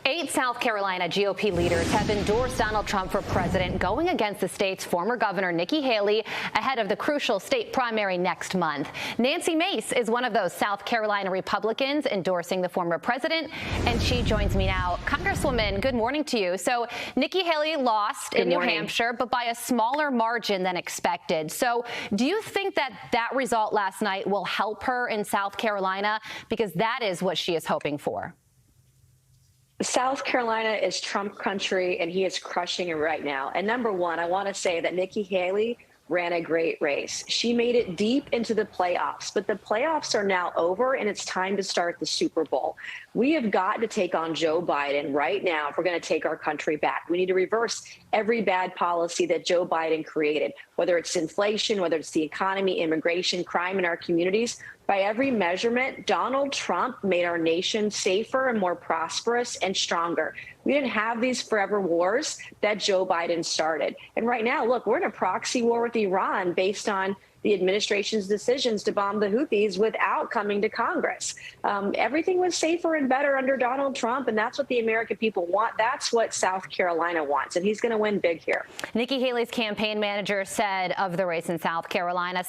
8 South Carolina GOP leaders have endorsed Donald Trump for president, going against the state's former governor, Nikki Haley, ahead of the crucial state primary next month. Nancy Mace is one of those South Carolina Republicans endorsing the former president, and she joins me now. Congresswoman, good morning to you. So Nikki Haley lost in New Hampshire, but by a smaller margin than expected. So do you think that result last night will help her in South Carolina? Because that is what she is hoping for. South Carolina is Trump country, and he is crushing it right now. And number one, I want to say that Nikki Haley ran a great race. She made it deep into the playoffs, but the playoffs are now over, and it's time to start the Super Bowl. We have got to take on Joe Biden right now if we're going to take our country back. We need to reverse every bad policy that Joe Biden created, whether it's inflation, whether it's the economy, immigration, crime in our communities. By every measurement, Donald Trump made our nation safer and more prosperous and stronger. We didn't have these forever wars that Joe Biden started. And right now, look, we're in a proxy war with Iran based on the administration's decisions to bomb the Houthis without coming to Congress. Everything was safer and better under Donald Trump, and that's what the American people want. That's what South Carolina wants, and he's going to win big here. Nikki Haley's campaign manager said of the race in South Carolina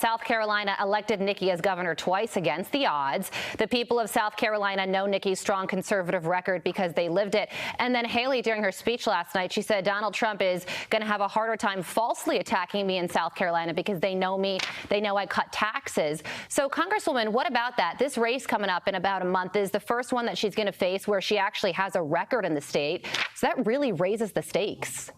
elected Nikki as governor twice against the odds. The people of South Carolina know Nikki's strong conservative record because they lived it. And then Haley, during her speech last night, she said Donald Trump is going to have a harder time falsely attacking me in South Carolina because they know me. They know I cut taxes. So, Congresswoman, what about that? This race coming up in about a month is the first one that she's going to face where she actually has a record in the state. So that really raises the stakes.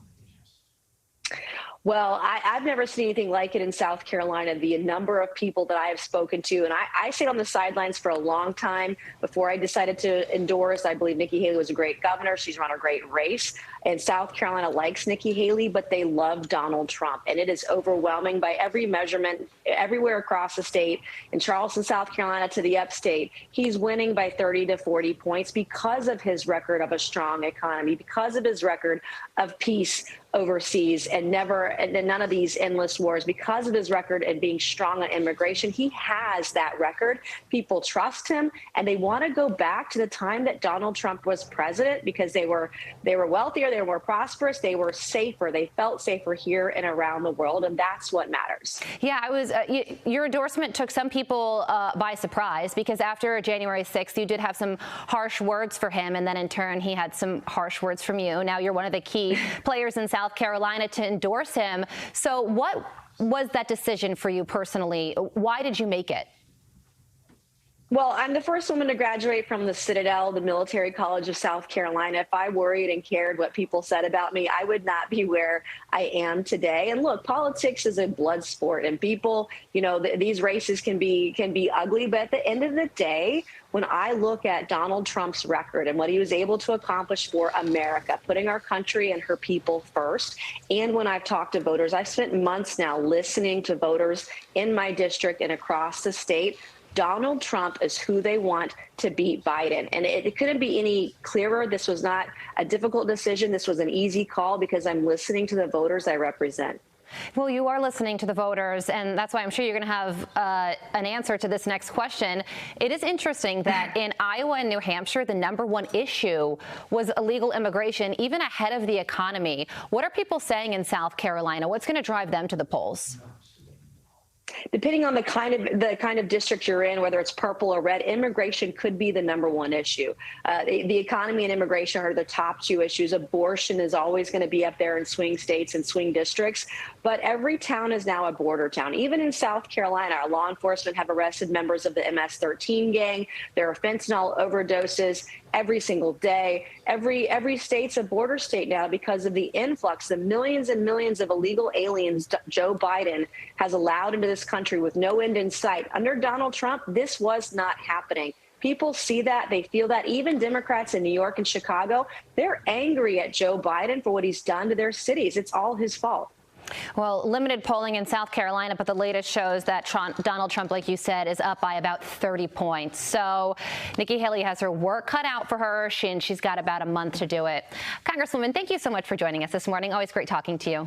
Well, I've never seen anything like it in South Carolina. The number of people that I have spoken to, and I stayed on the sidelines for a long time before I decided to endorse. I believe Nikki Haley was a great governor. She's run a great race. And South Carolina likes Nikki Haley, but they love Donald Trump. And it is overwhelming by every measurement, everywhere across the state. In Charleston, South Carolina to the upstate, he's winning by 30 to 40 points because of his record of a strong economy, because of his record of peace overseas and none of these endless wars, because of his record and being strong on immigration. He has that record. People trust him, and they want to go back to the time that Donald Trump was president because they were wealthier, they were more prosperous, they were safer, they felt safer here and around the world, and that's what matters. Yeah, your endorsement took some people by surprise because after January 6th, you did have some harsh words for him, and then in turn, he had some harsh words from you. Now you're one of the key players in South Carolina to endorse him. So what was that decision for you personally? Why did you make it? Well, I'm the first woman to graduate from the Citadel, the military college of South Carolina. If I worried and cared what people said about me, I would not be where I am today. And look, politics is a blood sport, and people, these races can be ugly. But at the end of the day, when I look at Donald Trump's record and what he was able to accomplish for America, putting our country and her people first, and when I've talked to voters, I've spent months now listening to voters in my district and across the state. Donald Trump is who they want to beat Biden. And it couldn't be any clearer. This was not a difficult decision. This was an easy call because I'm listening to the voters I represent. Well, you are listening to the voters, and that's why I'm sure you're going to have an answer to this next question. It is interesting that in Iowa and New Hampshire, the #1 issue was illegal immigration, even ahead of the economy. What are people saying in South Carolina? What's going to drive them to the polls? Depending on the kind of district you're in, whether it's purple or red, immigration could be the #1 issue. The economy and immigration are the top 2 issues. Abortion is always going to be up there in swing states and swing districts. But every town is now a border town. Even in South Carolina, our law enforcement have arrested members of the MS-13 gang. There are fentanyl overdoses every single day. Every state's a border state now because of the influx, the millions and millions of illegal aliens Joe Biden has allowed into this country with no end in sight. Under Donald Trump, this was not happening. People see that. They feel that. Even Democrats in New York and Chicago, they're angry at Joe Biden for what he's done to their cities. It's all his fault. Well, limited polling in South Carolina, but the latest shows that Donald Trump, like you said, is up by about 30 points. So Nikki Haley has her work cut out for her, and she's got about a month to do it. Congresswoman, thank you so much for joining us this morning. Always great talking to you.